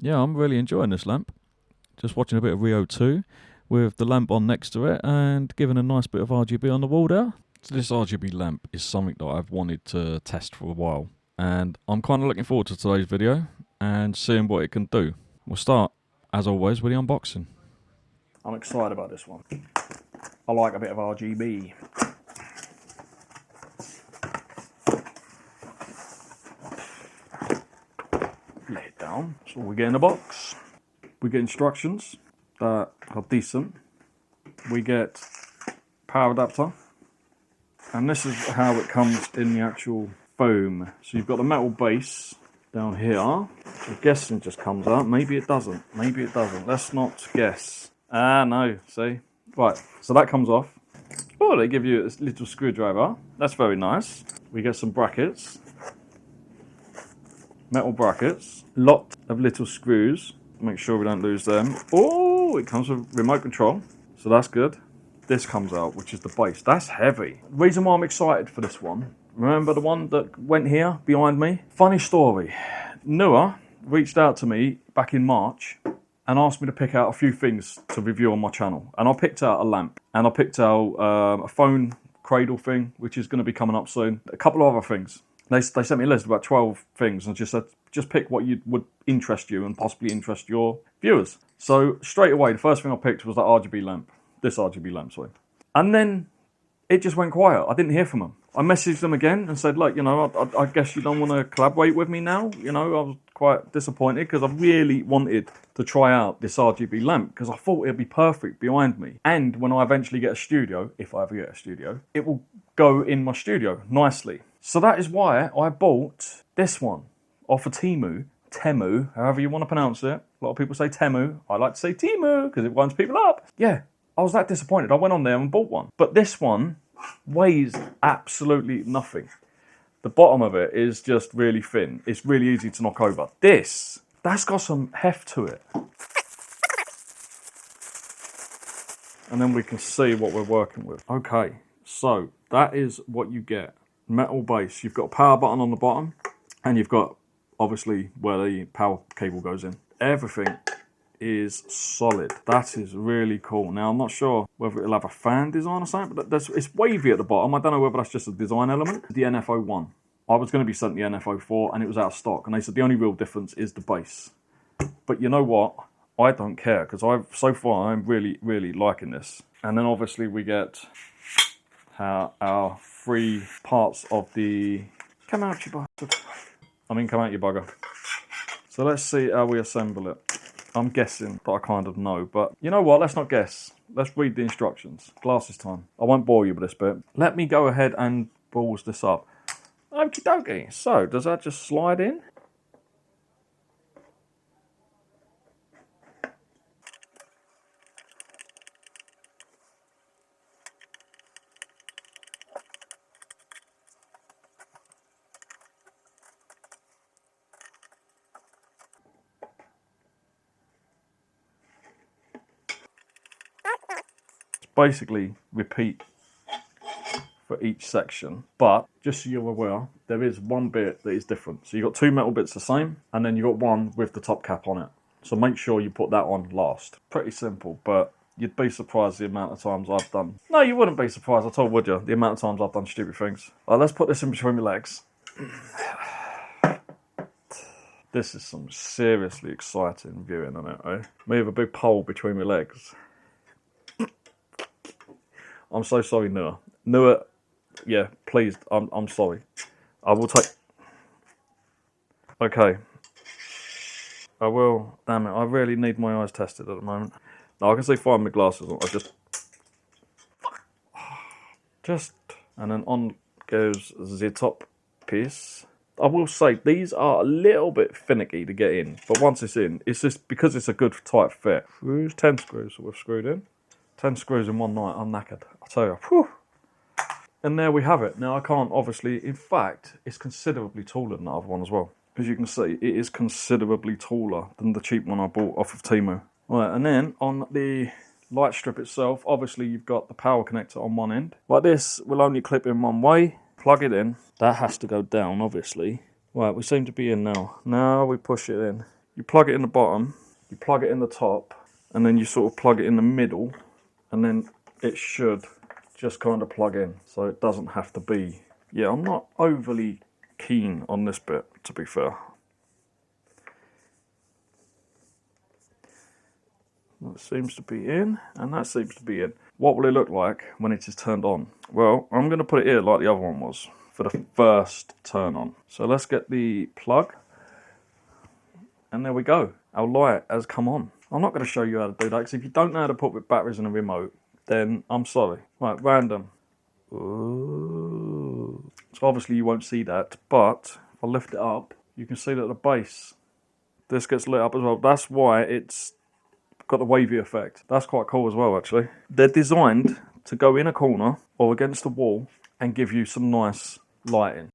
Yeah, I'm really enjoying this lamp. Just watching a bit of Rio 2 with the lamp on next to it and giving a nice bit of RGB on the wall there. So this RGB lamp is something that I've wanted to test for a while, and I'm kind of looking forward to today's video and seeing what it can do. We'll start, as always, with the unboxing. I'm excited about this one. I like a bit of RGB. Lay it down. So we get in the box. We get instructions that are decent. We get power adapter. And this is how it comes in the actual foam. So you've got the metal base down here. I'm guessing just comes out. Maybe it doesn't. Maybe it doesn't. Let's not guess. No, see? Right, so that comes off. Oh, they give you a little screwdriver. That's very nice. We get some brackets. Metal brackets. Lot of little screws. Make sure we don't lose them. Oh, it comes with remote control. So that's good. This comes out, which is the base. That's heavy. The reason why I'm excited for this one, remember the one that went here behind me? Funny story. Neewer reached out to me back in March and asked me to pick out a few things to review on my channel. And I picked out a lamp, and I picked out a phone cradle thing, which is going to be coming up soon. A couple of other things. They sent me a list of about 12 things and just said, just pick what would interest you and possibly interest your viewers. So straight away, the first thing I picked was that RGB lamp. This RGB lamp, sorry. And then it just went quiet. I didn't hear from them. I messaged them again and said, look, you know, I guess you don't want to collaborate with me now. You know, I was quite disappointed because I really wanted to try out this RGB lamp because I thought it'd be perfect behind me. And when I eventually get a studio, if I ever get a studio, it will go in my studio nicely. So that is why I bought this one off of Temu, however you want to pronounce it. A lot of people say Temu. I like to say Temu because it winds people up. Yeah, I was that disappointed. I went on there and bought one. But this one weighs absolutely nothing. The bottom of it is just really thin. It's really easy to knock over. That's got some heft to it. And then we can see what we're working with. Okay, so that is what you get. Metal base. You've got a power button on the bottom, and you've got, obviously, where the power cable goes in. Everything is solid. That is really cool. Now, I'm not sure whether it'll have a fan design or something, but it's wavy at the bottom. I don't know whether that's just a design element. The NF01. I was going to be sent the NF04, and it was out of stock, and they said the only real difference is the base. But you know what? I don't care, because so far I'm really, really liking this. And then obviously we get our 3 parts of the... Come out, you bastard. Come out, you bugger. So let's see how we assemble it. I'm guessing that I kind of know, but you know what? Let's not guess. Let's read the instructions. Glasses time. I won't bore you with this bit. Let me go ahead and balls this up. Okie dokie. So, does that just slide in? Basically repeat for each section, but just so you're aware, there is one bit that is different. So you've got 2 metal bits the same, and then you've got one with the top cap on it. So make sure you put that on last. Pretty simple, but you'd be surprised the amount of times I've done... No, you wouldn't be surprised at all, would you? The amount of times I've done stupid things. Let's put this in between my legs. This is some seriously exciting viewing on it, eh? Me with a big pole between my legs. I'm so sorry, Neewer. Neewer, yeah, please, I'm sorry. I will take... Okay. I will... Damn it, I really need my eyes tested at the moment. No, I can see fine with my glasses on. Just... And then on goes the top piece. I will say, these are a little bit finicky to get in. But once it's in, it's just because it's a good tight fit. Screws, 10 screws that we've screwed in. 10 screws in one night, I'm knackered. I'll tell you. Whew. And there we have it. Now I can't obviously, in fact, it's considerably taller than the other one as well. As you can see, it is considerably taller than the cheap one I bought off of Temu. Right, and then on the light strip itself, obviously you've got the power connector on one end. Like this will only clip in one way. Plug it in. That has to go down, obviously. Right, we seem to be in now. Now we push it in. You plug it in the bottom, you plug it in the top, and then you sort of plug it in the middle, and then it should just kind of plug in, so it doesn't have to be. Yeah, I'm not overly keen on this bit, to be fair. That seems to be in, and that seems to be in. What will it look like when it is turned on? Well, I'm going to put it here like the other one was, for the first turn on. So let's get the plug, and there we go. Our light has come on. I'm not going to show you how to do that, because if you don't know how to put with batteries in a remote, then I'm sorry. Right, random. Ooh. So obviously you won't see that, but if I lift it up, you can see that the base, this gets lit up as well. That's why it's got the wavy effect. That's quite cool as well, actually. They're designed to go in a corner or against the wall and give you some nice lighting.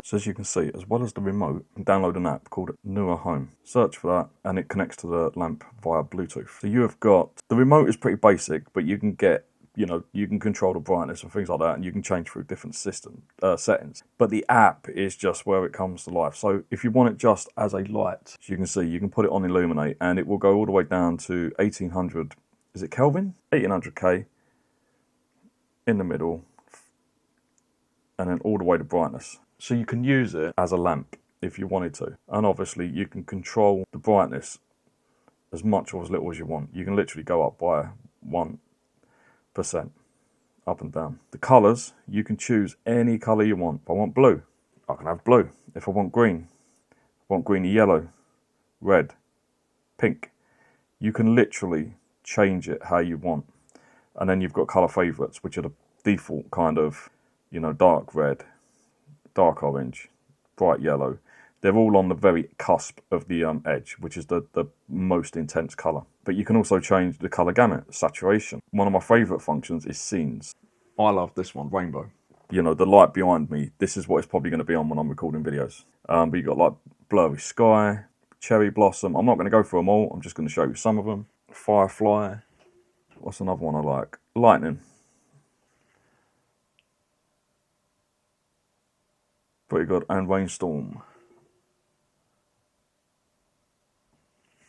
So as you can see, as well as the remote, you can download an app called Neewer Home. Search for that and it connects to the lamp via Bluetooth. So you have got, the remote is pretty basic, but you can get, you can control the brightness and things like that, and you can change through different system settings. But the app is just where it comes to life. So if you want it just as a light, as you can see, you can put it on Illuminate and it will go all the way down to 1800, is it Kelvin? 1800K in the middle, and then all the way to brightness. So you can use it as a lamp if you wanted to. And obviously you can control the brightness as much or as little as you want. You can literally go up by 1%, up and down. The colours, you can choose any colour you want. If I want blue, I can have blue. If I want green, greeny yellow, red, pink. You can literally change it how you want. And then you've got colour favourites, which are the default kind of, dark red, dark orange, bright yellow. They're all on the very cusp of the edge, which is the most intense colour. But you can also change the colour gamut, saturation. One of my favourite functions is scenes. I love this one, rainbow. The light behind me, this is what it's probably going to be on when I'm recording videos. But you've got like blurry sky, cherry blossom. I'm not going to go through them all, I'm just going to show you some of them. Firefly. What's another one I like? Lightning. Pretty good. And rainstorm.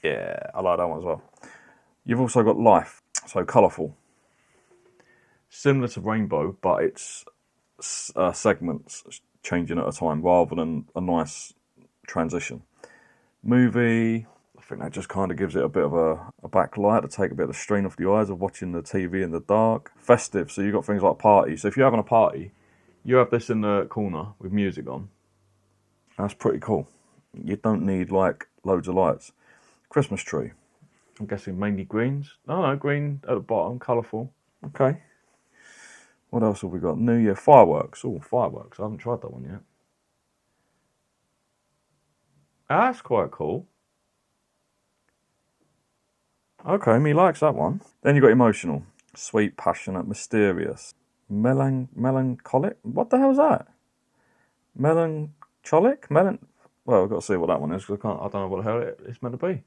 Yeah, I like that one as well. You've also got life, so colourful. Similar to rainbow, but it's segments changing at a time rather than a nice transition. Movie, I think that just kind of gives it a bit of a backlight to take a bit of the strain off the eyes of watching the TV in the dark. Festive, so you've got things like party. So if you're having a party, you have this in the corner with music on. That's pretty cool. You don't need like loads of lights. Christmas tree. I'm guessing mainly greens. No, green at the bottom, colourful. Okay. What else have we got? New Year fireworks. Oh, fireworks. I haven't tried that one yet. That's quite cool. Okay, me likes that one. Then you got emotional. Sweet, passionate, mysterious. Melancholic? What the hell is that? Melancholic? Well, I've got to see what that one is, because I don't know what the hell it's meant to be.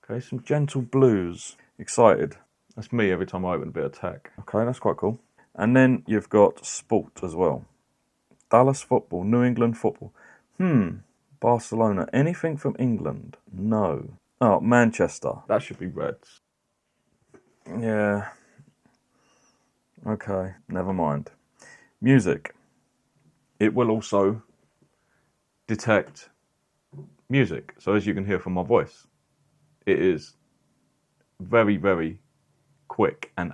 Okay, some gentle blues. Excited. That's me every time I open a bit of tech. Okay, that's quite cool. And then you've got sport as well. Dallas football, New England football. Barcelona. Anything from England? No. Oh, Manchester. That should be Reds. Yeah. Okay, never mind. Music. It will also detect music. So as you can hear from my voice, it is very, very quick and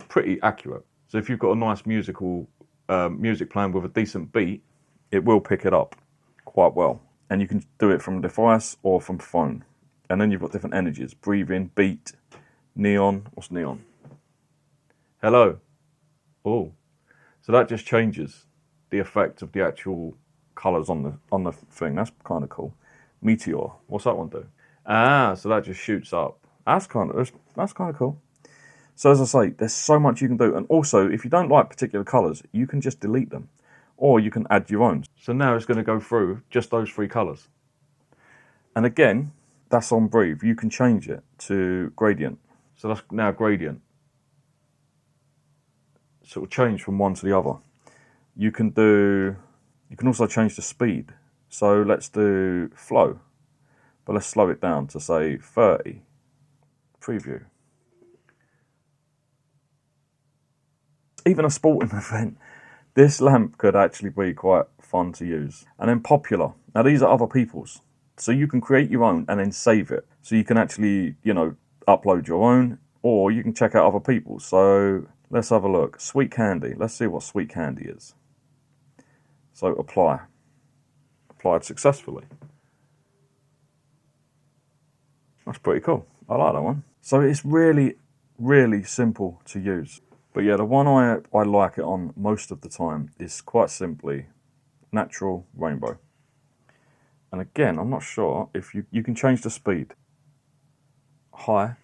pretty accurate. So if you've got a nice music playing with a decent beat, it will pick it up quite well. And you can do it from device or from phone. And then you've got different energies. Breathing, beat, neon. What's neon? Hello. Oh, so that just changes the effect of the actual colours on the thing. That's kind of cool. Meteor. What's that one do? Ah, so that just shoots up. That's kind of cool. So as I say, there's so much you can do. And also, if you don't like particular colours, you can just delete them. Or you can add your own. So now it's going to go through just those 3 colours. And again, that's on Breathe. You can change it to gradient. So that's now gradient. So it'll change from one to the other. You can also change the speed. So let's do flow. But let's slow it down to say 30. Preview. Even a sporting event, this lamp could actually be quite fun to use. And then popular. Now these are other people's. So you can create your own and then save it. So you can actually, upload your own, or you can check out other people's. So let's have a look. Sweet Candy. Let's see what Sweet Candy is. So apply. Applied successfully. That's pretty cool. I like that one. So it's really, really simple to use. But yeah, the one I like it on most of the time is quite simply Natural Rainbow. And again, I'm not sure if you can change the speed. High.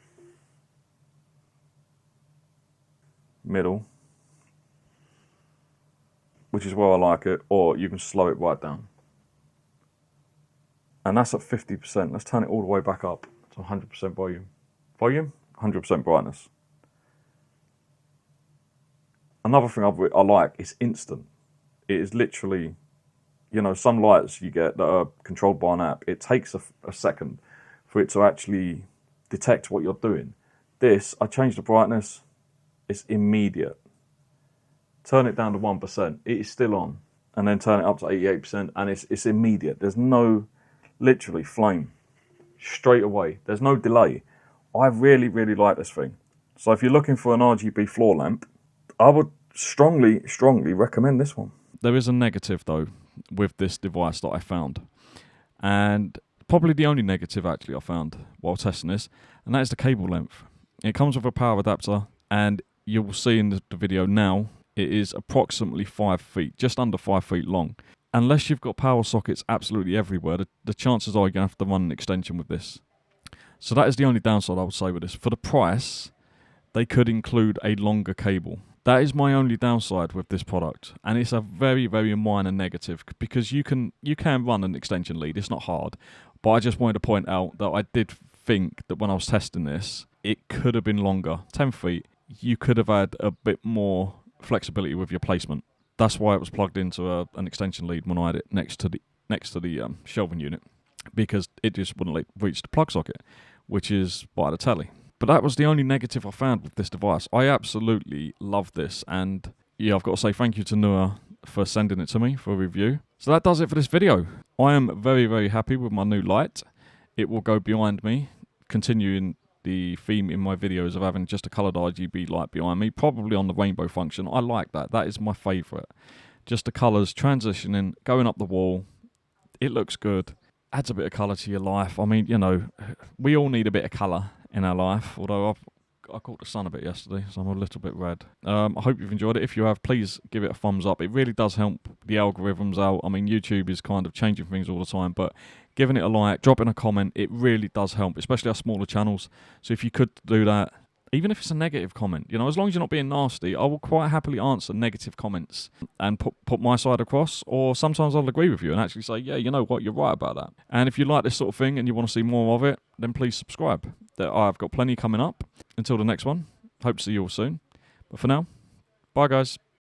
Middle. Which is where I like it. Or you can slow it right down. And that's at 50%. Let's turn it all the way back up to 100% volume. Volume, 100% brightness. Another thing I like is instant. It is literally, some lights you get that are controlled by an app, it takes a second for it to actually detect what you're doing. This, I change the brightness, it's immediate. Turn it down to 1%, it is still on. And then turn it up to 88%, and it's immediate. There's no, literally, flame. Straight away. There's no delay. I really, really like this thing. So if you're looking for an RGB floor lamp, I would strongly, strongly recommend this one. There is a negative, though, with this device that I found. And probably the only negative, actually, I found while testing this, and that is the cable length. It comes with a power adapter, and you'll see in the video now, it is approximately 5 feet, just under 5 feet long. Unless you've got power sockets absolutely everywhere, the chances are you're going to have to run an extension with this. So that is the only downside I would say with this. For the price, they could include a longer cable. That is my only downside with this product, and it's a very, very minor negative because you can run an extension lead. It's not hard, but I just wanted to point out that I did think that when I was testing this, it could have been longer. 10 feet, you could have had a bit more flexibility with your placement. That's why it was plugged into an extension lead when I had it next to the shelving unit, because it just wouldn't reach the plug socket, which is by the telly. But that was the only negative I found with this device. I absolutely love this, and yeah, I've got to say thank you to Neewer for sending it to me for a review. So that does it for this video. I am very, very happy with my new light. It will go behind me, continuing the theme in my videos of having just a coloured RGB light behind me, probably on the rainbow function. I like that. That is my favourite. Just the colours transitioning, going up the wall. It looks good. Adds a bit of colour to your life. I mean, we all need a bit of colour in our life, although I caught the sun a bit yesterday, so I'm a little bit red. I hope you've enjoyed it. If you have, please give it a thumbs up. It really does help the algorithms out. I mean, YouTube is kind of changing things all the time, but giving it a like, dropping a comment, it really does help, especially our smaller channels. So if you could do that, even if it's a negative comment, as long as you're not being nasty, I will quite happily answer negative comments and put my side across, or sometimes I'll agree with you and actually say, yeah, you know what, you're right about that. And if you like this sort of thing and you want to see more of it, then please subscribe. I've got plenty coming up. Until the next one, hope to see you all soon. But for now, bye guys.